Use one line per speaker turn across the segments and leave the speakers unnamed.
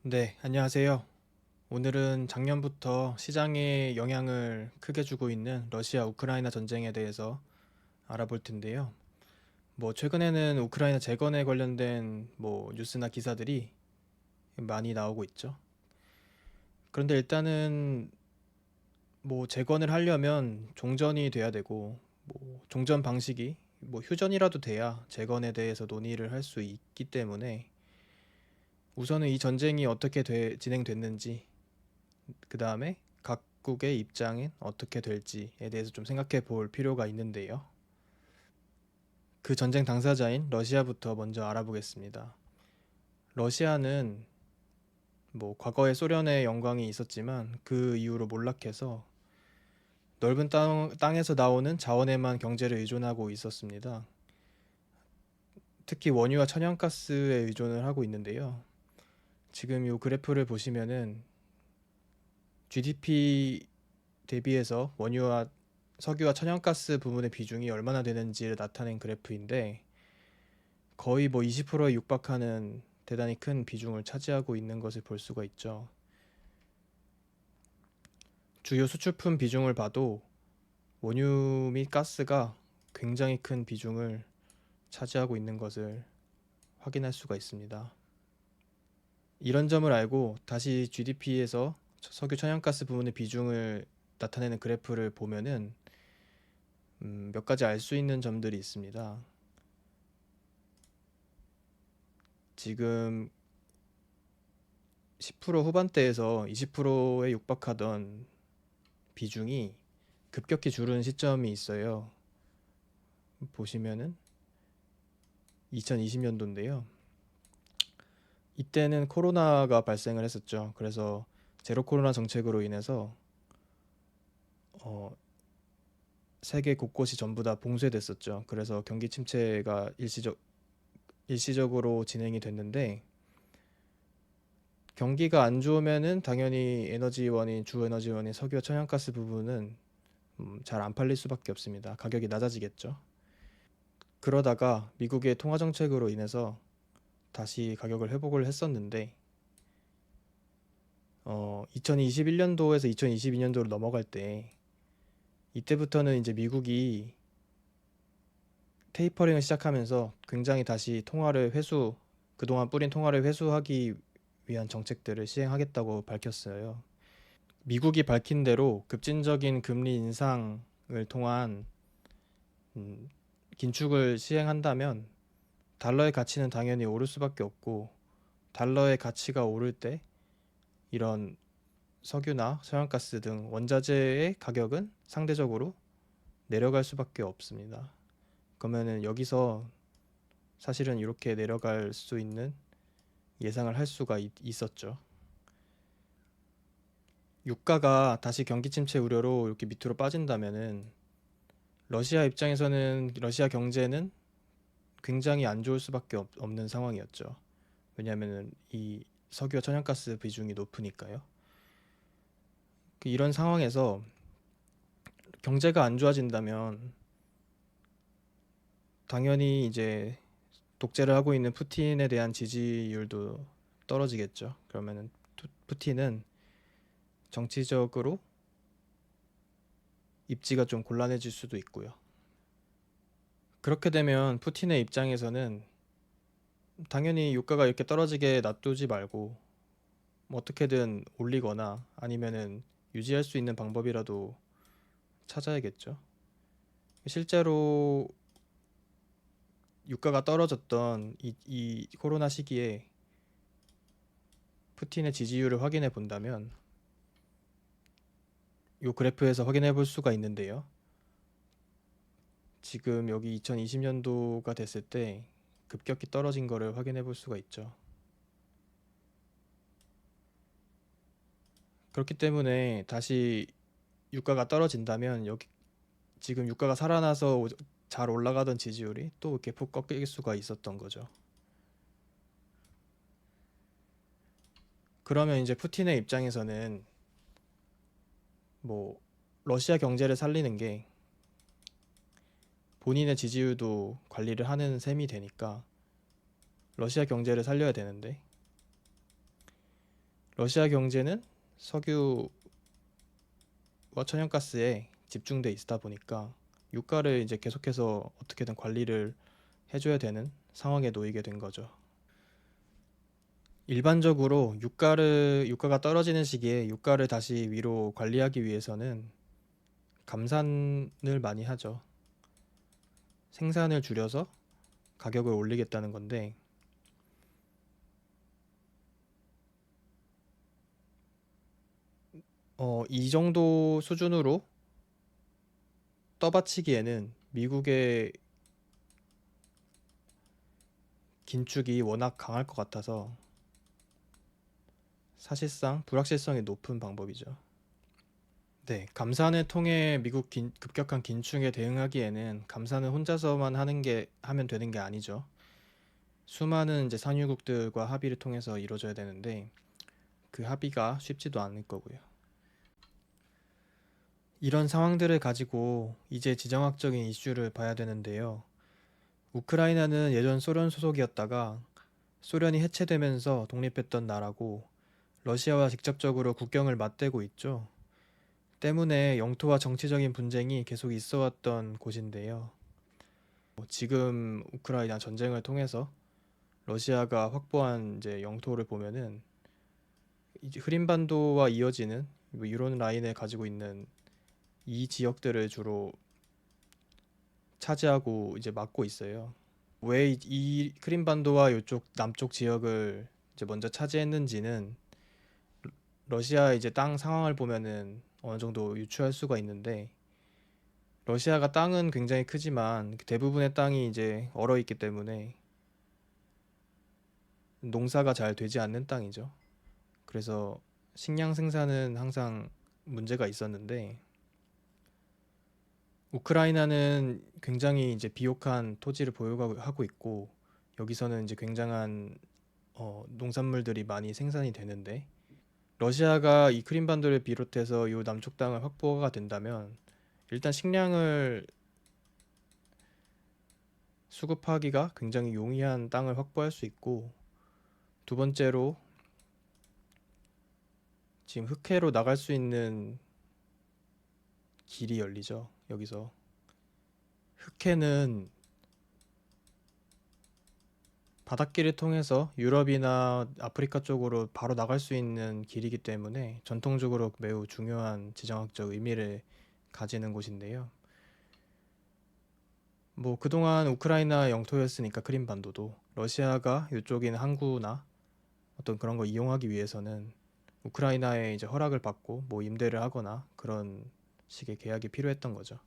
네, 안녕하세요. 오늘은 작년부터 시장에 영향을 크게 주고 있는 러시아 우크라이나 전쟁에 대해서 알아볼 텐데요. 최근에는 우크라이나 재건에 관련된 뉴스나 기사들이 많이 나오고 있죠. 그런데 일단은 재건을 하려면 종전이 돼야 되고 종전 방식이 휴전이라도 돼야 재건에 대해서 논의를 할 수 있기 때문에 우선은 이 전쟁이 어떻게 진행됐는지, 그 다음에 각국의 입장은 어떻게 될지에 대해서 좀 생각해 볼 필요가 있는데요. 그 전쟁 당사자인 러시아부터 먼저 알아보겠습니다. 러시아는 과거에 소련의 영광이 있었지만 그 이후로 몰락해서 넓은 땅에서 나오는 자원에만 경제를 의존하고 있었습니다. 특히 원유와 천연가스에 의존을 하고 있는데요. 지금 이 그래프를 보시면은 GDP 대비해서 원유와 석유와 천연가스 부분의 비중이 얼마나 되는지를 나타낸 그래프인데, 거의 20%에 육박하는 대단히 큰 비중을 차지하고 있는 것을 볼 수가 있죠. 주요 수출품 비중을 봐도 원유 및 가스가 굉장히 큰 비중을 차지하고 있는 것을 확인할 수가 있습니다. 이런 점을 알고 다시 GDP에서 석유 천연가스 부분의 비중을 나타내는 그래프를 보면은 몇 가지 알 수 있는 점들이 있습니다. 지금 10% 후반대에서 20%에 육박하던 비중이 급격히 줄은 시점이 있어요. 보시면은 2020년도인데요. 이때는 코로나가 발생을 했었죠. 그래서 제로 코로나 정책으로 인해서 어, 세계 곳곳이 전부 다 봉쇄됐었죠. 그래서 경기 침체가 일시적으로 진행이 됐는데, 경기가 안 좋으면은 당연히 주 에너지원인 석유와 천연가스 부분은 잘 안 팔릴 수밖에 없습니다. 가격이 낮아지겠죠. 그러다가 미국의 통화 정책으로 인해서 다시 가격을 회복을 했었는데, 2021년도에서 2022년도로 넘어갈 때, 이때부터는 이제 미국이 테이퍼링을 시작하면서 굉장히 다시 그동안 뿌린 통화를 회수하기 위한 정책들을 시행하겠다고 밝혔어요. 미국이 밝힌 대로 급진적인 금리 인상을 통한 음, 긴축을 시행한다면 달러의 가치는 당연히 오를 수밖에 없고, 달러의 가치가 오를 때 이런 석유나 천연가스 등 원자재의 가격은 상대적으로 내려갈 수밖에 없습니다. 그러면은 여기서 사실은 이렇게 내려갈 수 있는 예상을 할 수가 있었죠. 유가가 다시 경기 침체 우려로 이렇게 밑으로 빠진다면은 러시아 경제는 굉장히 안 좋을 수밖에 없는 상황이었죠. 왜냐하면은 이 석유와 천연가스 비중이 높으니까요. 이런 상황에서 경제가 안 좋아진다면 당연히 이제 독재를 하고 있는 푸틴에 대한 지지율도 떨어지겠죠. 그러면은 푸틴은 정치적으로 입지가 좀 곤란해질 수도 있고요. 그렇게 되면 푸틴의 입장에서는 당연히 유가가 이렇게 떨어지게 놔두지 말고 어떻게든 올리거나 아니면은 유지할 수 있는 방법이라도 찾아야겠죠. 실제로 유가가 떨어졌던 이 코로나 시기에 푸틴의 지지율을 확인해 본다면 이 그래프에서 확인해 볼 수가 있는데요. 지금 여기 2020년도가 됐을 때 급격히 떨어진 거를 확인해 볼 수가 있죠. 그렇기 때문에 다시 유가가 떨어진다면 지금 유가가 살아나서 잘 올라가던 지지율이 또 이렇게 푹 꺾일 수가 있었던 거죠. 그러면 이제 푸틴의 입장에서는 뭐 러시아 경제를 살리는 게 본인의 지지율도 관리를 하는 셈이 되니까 러시아 경제를 살려야 되는데, 러시아 경제는 석유와 천연가스에 집중돼 있다 보니까 유가를 이제 계속해서 어떻게든 관리를 해줘야 되는 상황에 놓이게 된 거죠. 일반적으로 유가가 떨어지는 시기에 유가를 다시 위로 관리하기 위해서는 감산을 많이 하죠. 생산을 줄여서 가격을 올리겠다는 건데, 이 정도 수준으로 떠받치기에는 미국의 긴축이 워낙 강할 것 같아서 사실상 불확실성이 높은 방법이죠. 네, 감산을 통해 급격한 긴축에 대응하기에는 감산을 혼자서만 하면 되는 게 아니죠. 수많은 이제 산유국들과 합의를 통해서 이루어져야 되는데 그 합의가 쉽지도 않을 거고요. 이런 상황들을 가지고 이제 지정학적인 이슈를 봐야 되는데요. 우크라이나는 예전 소련 소속이었다가 소련이 해체되면서 독립했던 나라고 러시아와 직접적으로 국경을 맞대고 있죠. 때문에 영토와 정치적인 분쟁이 계속 있어 왔던 곳인데요. 지금 우크라이나 전쟁을 통해서 러시아가 확보한 이제 영토를 보면은 이제 흐린반도와 이어지는 뭐 이런 라인을 가지고 있는 이 지역들을 주로 차지하고 이제 막고 있어요. 왜 이 크림반도와 이쪽 남쪽 지역을 이제 먼저 차지했는지는 러시아 이제 땅 상황을 보면은 어느 정도 유추할 수가 있는데 러시아가 땅은 굉장히 크지만 대부분의 땅이 이제 얼어 있기 때문에 농사가 잘 되지 않는 땅이죠. 그래서 식량 생산은 항상 문제가 있었는데 우크라이나는 굉장히 이제 비옥한 토지를 보유하고 있고 여기서는 이제 굉장한 농산물들이 많이 생산이 되는데 러시아가 이 크림반도를 비롯해서 이 남쪽 땅을 확보가 된다면 일단 식량을 수급하기가 굉장히 용이한 땅을 확보할 수 있고 두 번째로 지금 흑해로 나갈 수 있는 길이 열리죠. 여기서 흑해는 바닷길을 통해서 유럽이나 아프리카 쪽으로 바로 나갈 수 있는 길이기 때문에 전통적으로 매우 중요한 지정학적 의미를 가지는 곳인데요. 뭐 그동안 우크라이나 영토였으니까 크림반도도 러시아가 이쪽인 항구나 어떤 그런 거 이용하기 위해서는 우크라이나에 이제 허락을 받고 뭐 임대를 하거나 그런 식의 계약이 필요했던 거죠.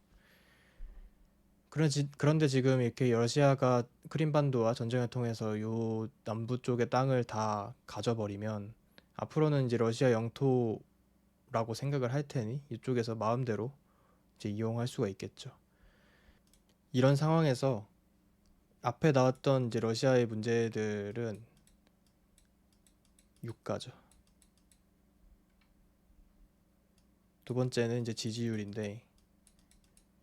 그런데 지금 이렇게 러시아가 크림반도와 전쟁을 통해서 요 남부 쪽의 땅을 다 가져버리면 앞으로는 이제 러시아 영토라고 생각을 할 테니 이쪽에서 마음대로 이제 이용할 수가 있겠죠. 이런 상황에서 앞에 나왔던 이제 러시아의 문제들은 유가죠. 두 번째는 이제 지지율인데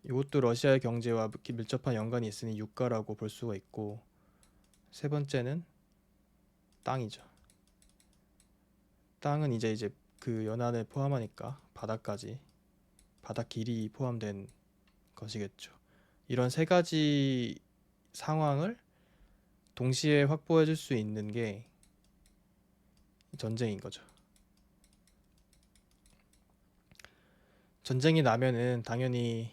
이것도 러시아의 경제와 밀접한 연관이 있으니 유가라고 볼 수가 있고 세 번째는 땅이죠. 땅은 이제 그 연안을 포함하니까 바다까지 바다 길이 포함된 것이겠죠. 이런 세 가지 상황을 동시에 확보해 줄 수 있는 게 전쟁인 거죠. 전쟁이 나면은 당연히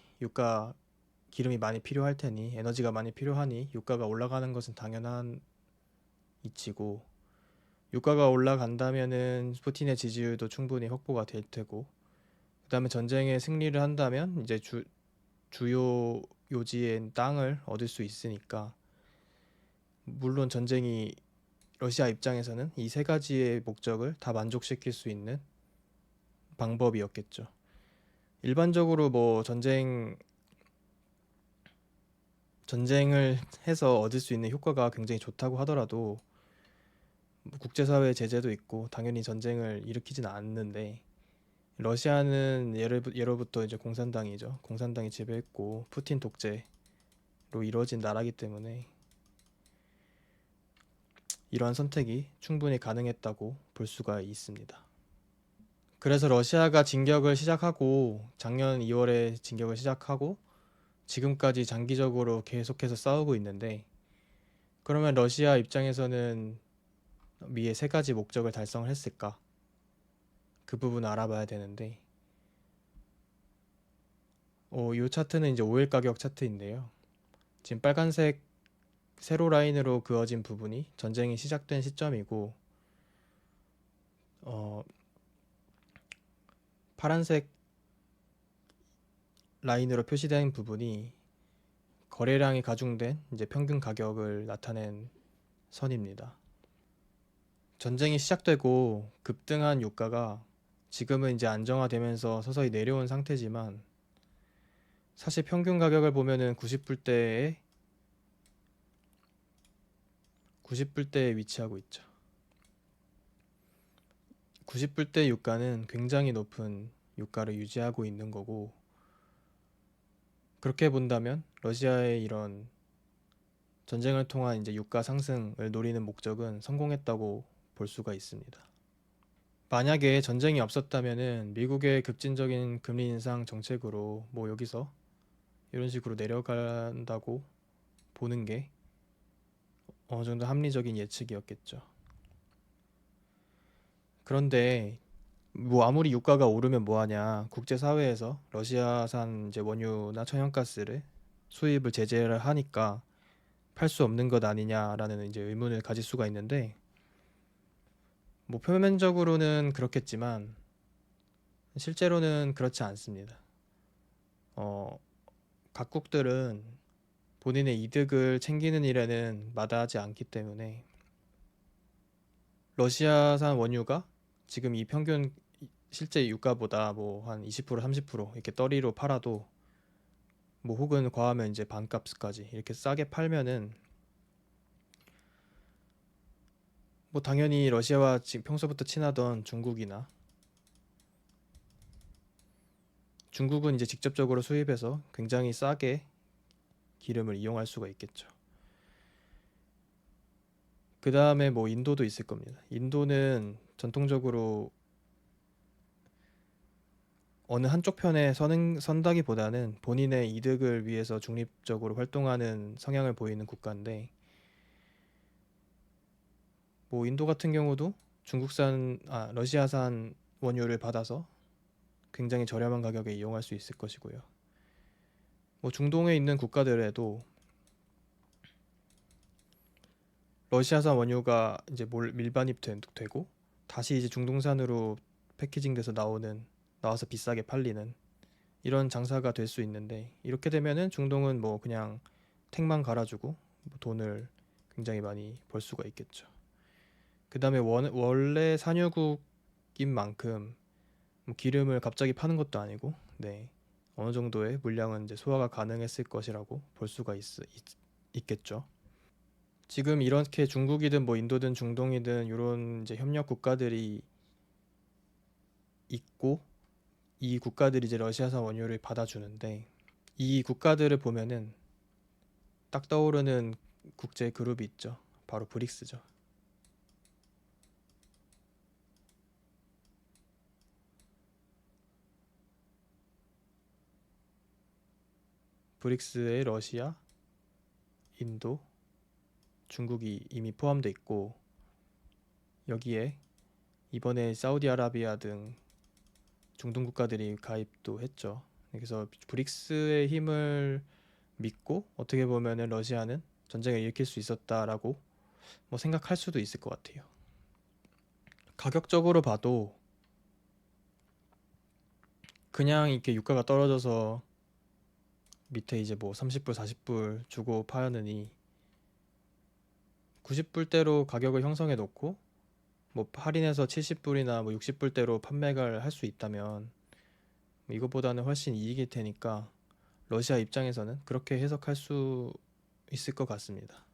기름이 많이 필요할 테니 에너지가 많이 필요하니 유가가 올라가는 것은 당연한 이치고 유가가 올라간다면은 푸틴의 지지율도 충분히 확보가 될 테고 그다음에 전쟁에 승리를 한다면 이제 주요 요지의 땅을 얻을 수 있으니까 물론 전쟁이 러시아 입장에서는 이 세 가지의 목적을 다 만족시킬 수 있는 방법이었겠죠. 일반적으로 뭐 전쟁을 해서 얻을 수 있는 효과가 굉장히 좋다고 하더라도 뭐 국제사회 제재도 있고 당연히 전쟁을 일으키지는 않는데 러시아는 예로부터 이제 공산당이죠. 공산당이 지배했고 푸틴 독재로 이루어진 나라기 때문에 이러한 선택이 충분히 가능했다고 볼 수가 있습니다. 그래서 러시아가 진격을 시작하고 작년 2월에 진격을 시작하고 지금까지 장기적으로 계속해서 싸우고 있는데, 그러면 러시아 입장에서는 위에 세 가지 목적을 달성을 했을까? 그 부분을 알아봐야 되는데, 이 차트는 이제 오일 가격 차트인데요. 지금 빨간색 세로 라인으로 그어진 부분이 전쟁이 시작된 시점이고, 어, 파란색 라인으로 표시된 부분이 거래량이 가중된 이제 평균 가격을 나타낸 선입니다. 전쟁이 시작되고 급등한 유가가 지금은 이제 안정화되면서 서서히 내려온 상태지만, 사실 평균 가격을 보면은 90불대에 위치하고 있죠. 90불대 유가는 굉장히 높은 유가를 유지하고 있는 거고, 그렇게 본다면 러시아의 이런 전쟁을 통한 이제 유가 상승을 노리는 목적은 성공했다고 볼 수가 있습니다. 만약에 전쟁이 없었다면은 미국의 급진적인 금리 인상 정책으로 뭐 여기서 이런 식으로 내려간다고 보는 게 어느 정도 합리적인 예측이었겠죠. 그런데 뭐 아무리 유가가 오르면 뭐하냐, 국제사회에서 러시아산 이제 원유나 천연가스를 수입을 제재를 하니까 팔 수 없는 것 아니냐라는 이제 의문을 가질 수가 있는데, 뭐 표면적으로는 그렇겠지만 실제로는 그렇지 않습니다. 어, 각국들은 본인의 이득을 챙기는 일에는 마다하지 않기 때문에 러시아산 원유가 지금 이 평균 실제 유가보다 뭐 한 20% 30% 이렇게 떨이로 팔아도, 뭐 혹은 과하면 이제 반값까지 이렇게 싸게 팔면은 뭐 당연히 러시아와 지금 평소부터 친하던 중국은 이제 직접적으로 수입해서 굉장히 싸게 기름을 이용할 수가 있겠죠. 그 다음에 뭐 인도도 있을 겁니다. 인도는 전통적으로 어느 한쪽 편에 선다기보다는 본인의 이득을 위해서 중립적으로 활동하는 성향을 보이는 국가인데, 뭐 인도 같은 경우도 러시아산 원유를 받아서 굉장히 저렴한 가격에 이용할 수 있을 것이고요. 뭐 중동에 있는 국가들에도 러시아산 원유가 이제 밀반입되고 다시 이제 중동산으로 패키징돼서 나와서 비싸게 팔리는 이런 장사가 될 수 있는데, 이렇게 되면은 중동은 뭐 그냥 택만 갈아주고 뭐 돈을 굉장히 많이 벌 수가 있겠죠. 그 다음에 원래 산유국인 만큼 뭐 기름을 갑자기 파는 것도 아니고, 네, 어느 정도의 물량은 이제 소화가 가능했을 것이라고 볼 수가 있겠죠. 지금 이렇게 중국이든 뭐 인도든 중동이든 이런 이제 협력 국가들이 있고, 이 국가들이 이제 러시아산 원유를 받아주는데, 이 국가들을 보면은 딱 떠오르는 국제 그룹이 있죠. 바로 브릭스죠. 브릭스에 러시아, 인도, 중국이 이미 포함돼 있고, 여기에 이번에 사우디아라비아 등 중동 국가들이 가입도 했죠. 그래서 브릭스의 힘을 믿고 어떻게 보면은 러시아는 전쟁을 일으킬 수 있었다라고 뭐 생각할 수도 있을 것 같아요. 가격적으로 봐도 그냥 이렇게 유가가 떨어져서 밑에 이제 뭐 30불, 40불 주고 파느니 90불대로 가격을 형성해 놓고 뭐 할인해서 70불이나 뭐 60불대로 판매를 할 수 있다면 이거보다는 훨씬 이익일 테니까 러시아 입장에서는 그렇게 해석할 수 있을 것 같습니다.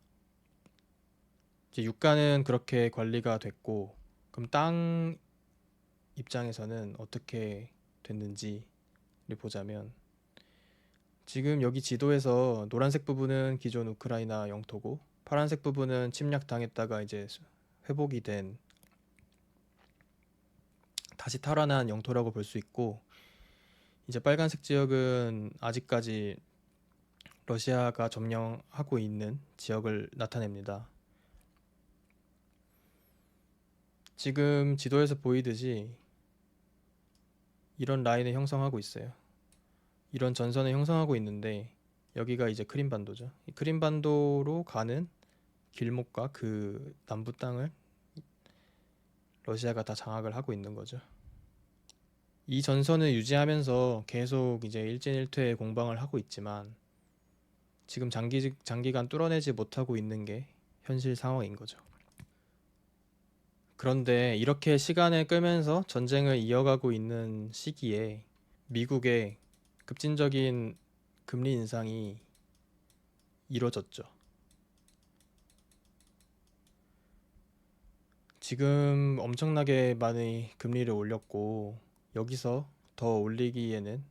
이제 유가는 그렇게 관리가 됐고, 그럼 땅 입장에서는 어떻게 됐는지를 보자면, 지금 여기 지도에서 노란색 부분은 기존 우크라이나 영토고 파란색 부분은 침략 당했다가 이제 회복이 된 다시 탈환한 영토라고 볼 수 있고, 이제 빨간색 지역은 아직까지 러시아가 점령하고 있는 지역을 나타냅니다. 지금 지도에서 보이듯이 이런 라인을 형성하고 있어요. 이런 전선을 형성하고 있는데 여기가 이제 크림반도죠. 이 크림반도로 가는 길목과 그 남부 땅을 러시아가 다 장악을 하고 있는 거죠. 이 전선을 유지하면서 계속 이제 일진일퇴 공방을 하고 있지만 지금 장기간 뚫어내지 못하고 있는 게 현실 상황인 거죠. 그런데 이렇게 시간을 끌면서 전쟁을 이어가고 있는 시기에 미국의 급진적인 금리 인상이 이뤄졌죠. 지금 엄청나게 많이 금리를 올렸고 여기서 더 올리기에는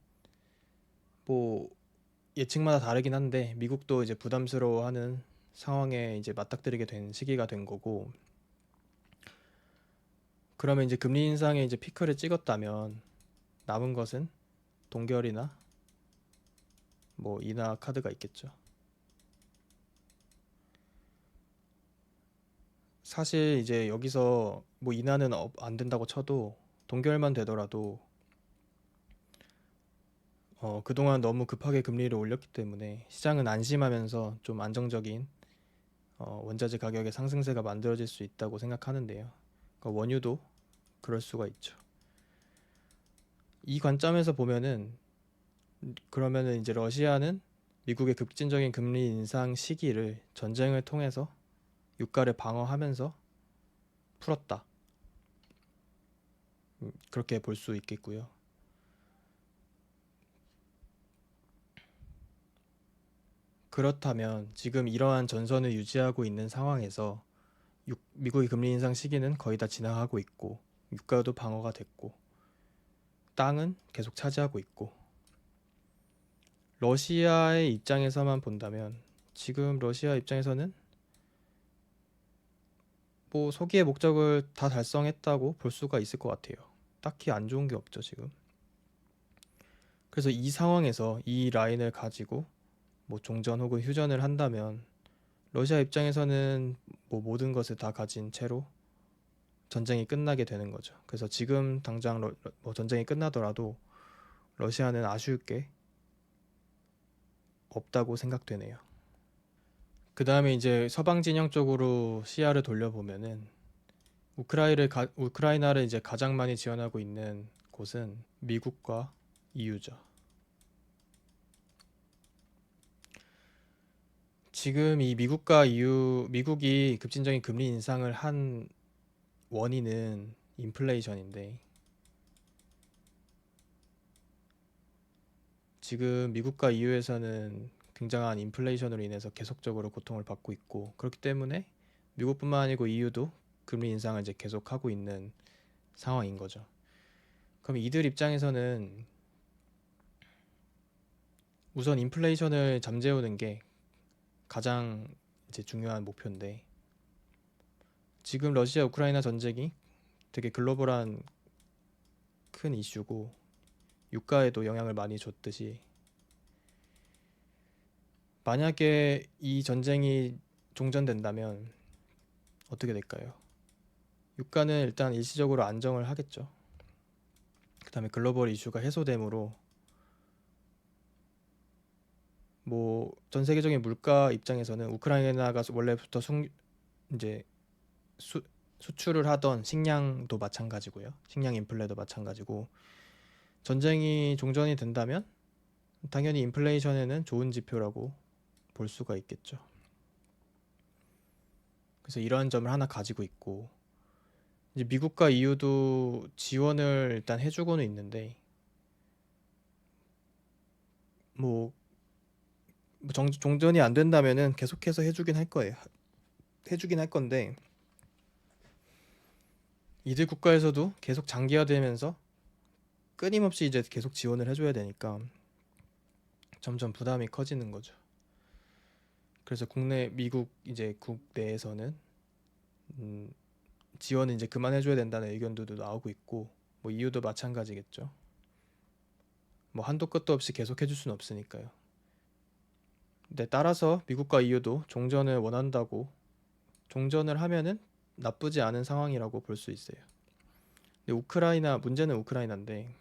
뭐 예측마다 다르긴 한데 미국도 이제 부담스러워하는 상황에 이제 맞닥뜨리게 된 시기가 된 거고, 그러면 이제 금리 인상에 이제 피크를 찍었다면 남은 것은 동결이나 뭐 인하 카드가 있겠죠. 사실 이제 여기서 뭐 인하는 안 된다고 쳐도 동결만 되더라도 그동안 너무 급하게 금리를 올렸기 때문에 시장은 안심하면서 좀 안정적인 원자재 가격의 상승세가 만들어질 수 있다고 생각하는데요. 그러니까 원유도 그럴 수가 있죠. 이 관점에서 보면은 그러면은 이제 러시아는 미국의 급진적인 금리 인상 시기를 전쟁을 통해서 유가를 방어하면서 풀었다. 그렇게 볼 수 있겠고요. 그렇다면 지금 이러한 전선을 유지하고 있는 상황에서 미국의 금리 인상 시기는 거의 다 지나가고 있고 유가도 방어가 됐고 땅은 계속 차지하고 있고, 러시아의 입장에서만 본다면 지금 러시아 입장에서는 뭐 소기의 목적을 다 달성했다고 볼 수가 있을 것 같아요. 딱히 안 좋은 게 없죠 지금. 그래서 이 상황에서 이 라인을 가지고 뭐 종전 혹은 휴전을 한다면 러시아 입장에서는 뭐 모든 것을 다 가진 채로 전쟁이 끝나게 되는 거죠. 그래서 지금 당장 뭐 전쟁이 끝나더라도 러시아는 아쉬울 게 없다고 생각되네요. 그 다음에 이제 서방 진영 쪽으로 시야를 돌려보면은 우크라이나를 이제 가장 많이 지원하고 있는 곳은 미국과 EU죠. 지금 이 미국과 EU, 미국이 급진적인 금리 인상을 한 원인은 인플레이션인데, 지금 미국과 EU에서는 굉장한 인플레이션으로 인해서 계속적으로 고통을 받고 있고, 그렇기 때문에 미국뿐만 아니고 EU도 금리 인상을 이제 계속하고 있는 상황인 거죠. 그럼 이들 입장에서는 우선 인플레이션을 잠재우는 게 가장 이제 중요한 목표인데, 지금 러시아 우크라이나 전쟁이 되게 글로벌한 큰 이슈고 유가에도 영향을 많이 줬듯이, 만약에 이 전쟁이 종전된다면 어떻게 될까요? 유가는 일단 일시적으로 안정을 하겠죠. 그 다음에 글로벌 이슈가 해소되므로 뭐 전 세계적인 물가 입장에서는 우크라이나가 원래부터 이제 수출을 하던 식량도 마찬가지고요. 식량 인플레도 마찬가지고, 전쟁이 종전이 된다면 당연히 인플레이션에는 좋은 지표라고 볼 수가 있겠죠. 그래서 이러한 점을 하나 가지고 있고, 이제 미국과 EU도 지원을 일단 해주고는 있는데 뭐 종전이 안 된다면은 계속해서 해주긴 할 거예요. 해주긴 할 건데 이들 국가에서도 계속 장기화되면서 끊임없이 이제 계속 지원을 해줘야 되니까 점점 부담이 커지는 거죠. 그래서 국내 미국 이제 국내에서는 지원을 이제 그만해줘야 된다는 의견들도 나오고 있고, 뭐 EU도 마찬가지겠죠. 뭐 한도 끝도 없이 계속 해줄 수는 없으니까요. 근데 따라서 미국과 EU도 종전을 원한다고, 종전을 하면은 나쁘지 않은 상황이라고 볼 수 있어요. 근데 문제는 우크라이나인데,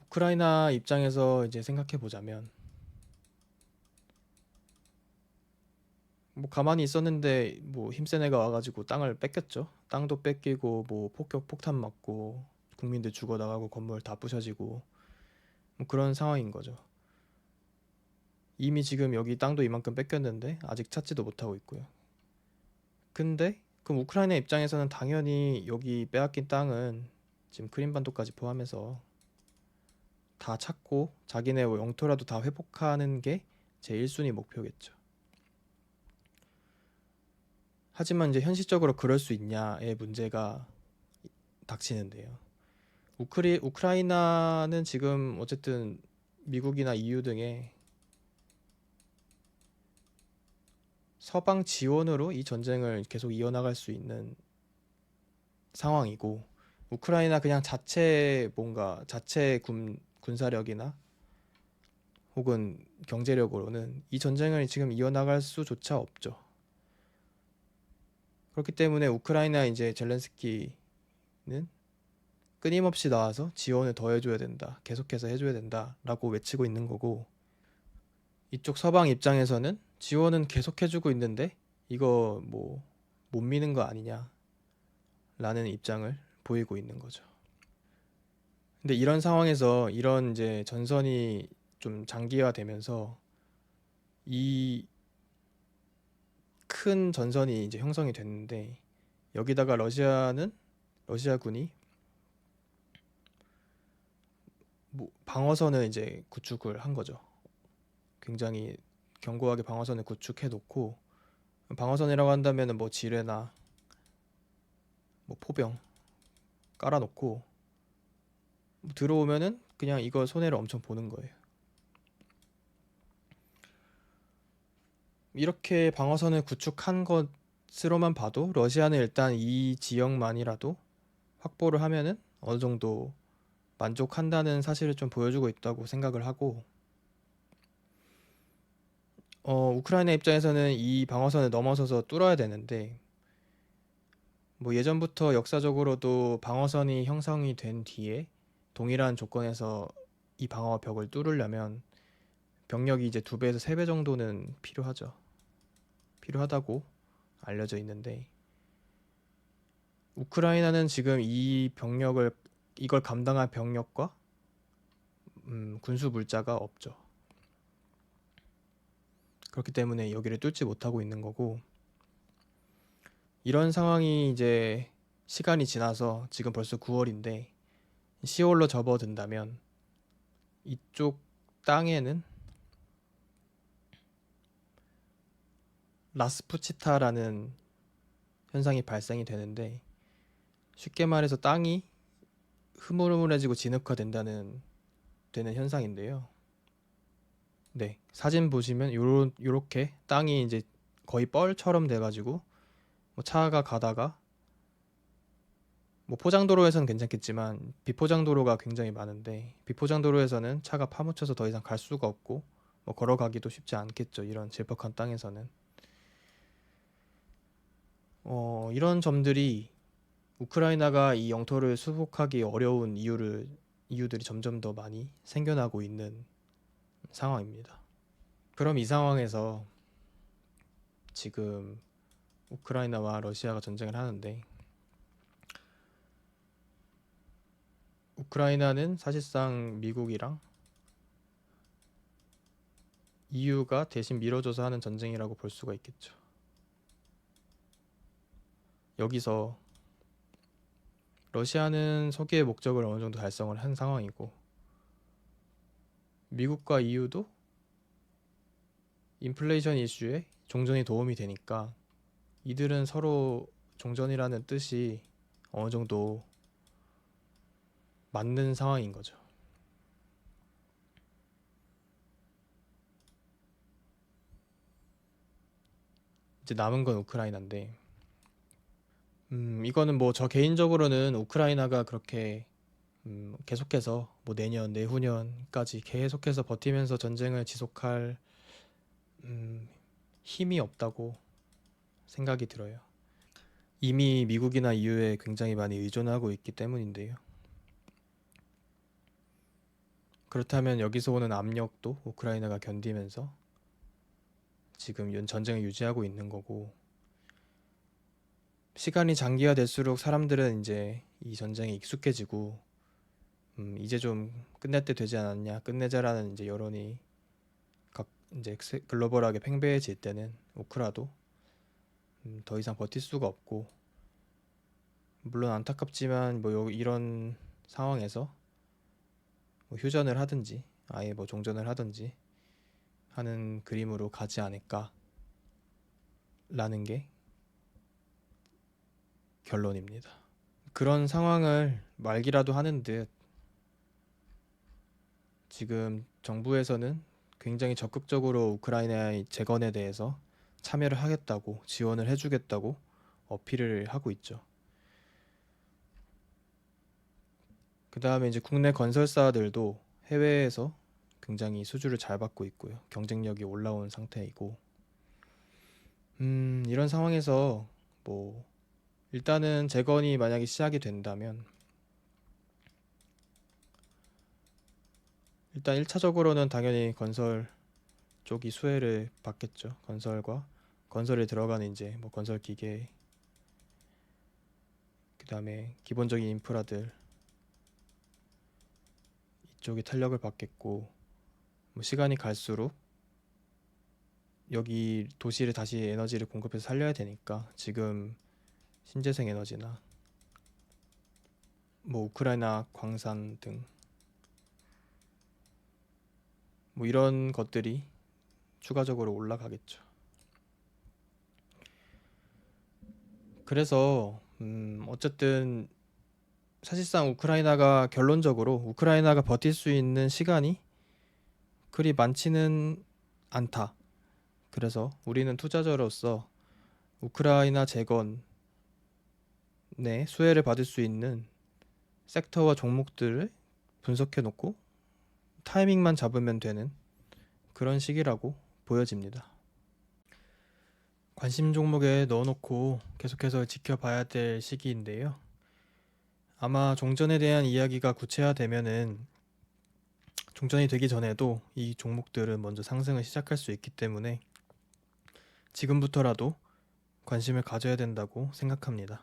우크라이나 입장에서 이제 생각해 보자면, 뭐 가만히 있었는데 뭐 힘센 애가 와가지고 땅을 뺏겼죠. 땅도 뺏기고 뭐 폭탄 맞고 국민들 죽어나가고 건물 다 부셔지고 뭐 그런 상황인 거죠. 이미 지금 여기 땅도 이만큼 뺏겼는데 아직 찾지도 못하고 있고요. 근데 그럼 우크라이나 입장에서는 당연히 여기 빼앗긴 땅은 지금 크림반도까지 포함해서 다 찾고 자기네 영토라도 다 회복하는 게 제 1순위 목표겠죠. 하지만 이제 현실적으로 그럴 수 있냐의 문제가 닥치는데요. 우크라이나는 지금 어쨌든 미국이나 EU 등의 서방 지원으로 이 전쟁을 계속 이어나갈 수 있는 상황이고, 우크라이나 그냥 자체 군사력이나 혹은 경제력으로는 이 전쟁을 지금 이어나갈 수조차 없죠. 그렇기 때문에 우크라이나 이제 젤렌스키는 끊임없이 나와서 지원을 더 해줘야 된다, 계속해서 해줘야 된다라고 외치고 있는 거고, 이쪽 서방 입장에서는 지원은 계속 해주고 있는데 이거 뭐 못 미는 거 아니냐라는 입장을 보이고 있는 거죠. 근데 이런 상황에서 이런 이제 전선이 좀 장기화되면서 이 큰 전선이 이제 형성이 됐는데, 여기다가 러시아군이 뭐 방어선을 이제 구축을 한 거죠. 굉장히 견고하게 방어선을 구축해 놓고, 방어선이라고 한다면은 뭐 지뢰나 뭐 포병 깔아놓고 들어오면은 그냥 이거 손해를 엄청 보는 거예요. 이렇게 방어선을 구축한 것으로만 봐도 러시아는 일단 이 지역만이라도 확보를 하면은 어느 정도 만족한다는 사실을 좀 보여주고 있다고 생각을 하고, 우크라이나 입장에서는 이 방어선을 넘어서서 뚫어야 되는데, 뭐 예전부터 역사적으로도 방어선이 형성이 된 뒤에 동일한 조건에서 이 방어벽을 뚫으려면 병력이 이제 2배에서 3배 정도는 필요하다고 알려져 있는데, 우크라이나는 지금 이걸 감당할 병력과 군수 물자가 없죠. 그렇기 때문에 여기를 뚫지 못하고 있는 거고, 이런 상황이 이제 시간이 지나서 지금 벌써 9월인데 10월로 접어든다면 이쪽 땅에는 라스푸치타라는 현상이 발생이 되는데, 쉽게 말해서 땅이 흐물흐물해지고 진흙화된다는 되는 현상인데요. 네, 사진 보시면 요렇게 땅이 이제 거의 뻘처럼 돼가지고 뭐 차가 가다가 뭐 포장도로에서는 괜찮겠지만 비포장도로가 굉장히 많은데, 비포장도로에서는 차가 파묻혀서 더 이상 갈 수가 없고 뭐 걸어가기도 쉽지 않겠죠. 이런 질퍽한 땅에서는. 이런 점들이 우크라이나가 이 영토를 수복하기 어려운 이유들이 점점 더 많이 생겨나고 있는 상황입니다. 그럼 이 상황에서 지금 우크라이나와 러시아가 전쟁을 하는데, 우크라이나는 사실상 미국이랑 EU가 대신 밀어줘서 하는 전쟁이라고 볼 수가 있겠죠. 여기서 러시아는 석유의 목적을 어느 정도 달성을 한 상황이고, 미국과 EU도 인플레이션 이슈에 종전이 도움이 되니까 이들은 서로 종전이라는 뜻이 어느 정도 맞는 상황인 거죠. 이제 남은 건 우크라이나인데, 이거는 뭐 저 개인적으로는 우크라이나가 그렇게 계속해서 뭐 내년, 내후년까지 계속해서 버티면서 전쟁을 지속할 음, 힘이 없다고 생각이 들어요. 이미 미국이나 EU에 굉장히 많이 의존하고 있기 때문인데요. 그렇다면 여기서 오는 압력도 우크라이나가 견디면서 지금 전쟁을 유지하고 있는 거고, 시간이 장기화될수록 사람들은 이제 이 전쟁에 익숙해지고, 이제 좀 끝낼 때 되지 않았냐, 끝내자라는 이제 여론이 각 이제 글로벌하게 팽배해질 때는 우크라도 더 이상 버틸 수가 없고, 물론 안타깝지만 뭐 이런 상황에서 뭐 휴전을 하든지 아예 뭐 종전을 하든지 하는 그림으로 가지 않을까라는 게 결론입니다. 그런 상황을 말기라도 하는 듯 지금 정부에서는 굉장히 적극적으로 우크라이나의 재건에 대해서 참여를 하겠다고, 지원을 해주겠다고 어필을 하고 있죠. 그 다음에 이제 국내 건설사들도 해외에서 굉장히 수주를 잘 받고 있고요. 경쟁력이 올라온 상태이고, 이런 상황에서 뭐 일단은 재건이 만약에 시작이 된다면 일단 1차적으로는 당연히 건설 쪽이 수혜를 받겠죠. 건설에 들어가는 이제 뭐 건설 기계, 그 다음에 기본적인 인프라들 이쪽이 탄력을 받겠고, 뭐 시간이 갈수록 여기 도시를 다시 에너지를 공급해서 살려야 되니까 지금 신재생 에너지나 뭐 우크라이나 광산 등 뭐 이런 것들이 추가적으로 올라가겠죠. 그래서 어쨌든 사실상 결론적으로 우크라이나가 버틸 수 있는 시간이 그리 많지는 않다. 그래서 우리는 투자자로서 우크라이나 재건에 수혜를 받을 수 있는 섹터와 종목들을 분석해 놓고 타이밍만 잡으면 되는 그런 시기라고 보여집니다. 관심 종목에 넣어놓고 계속해서 지켜봐야 될 시기인데요. 아마 종전에 대한 이야기가 구체화되면은 종전이 되기 전에도 이 종목들은 먼저 상승을 시작할 수 있기 때문에 지금부터라도 관심을 가져야 된다고 생각합니다.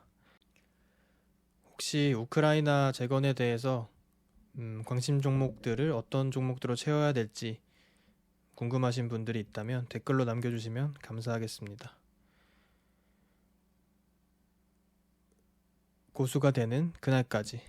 혹시 우크라이나 재건에 대해서 관심 종목들을 어떤 종목들로 채워야 될지 궁금하신 분들이 있다면 댓글로 남겨주시면 감사하겠습니다. 고수가 되는 그날까지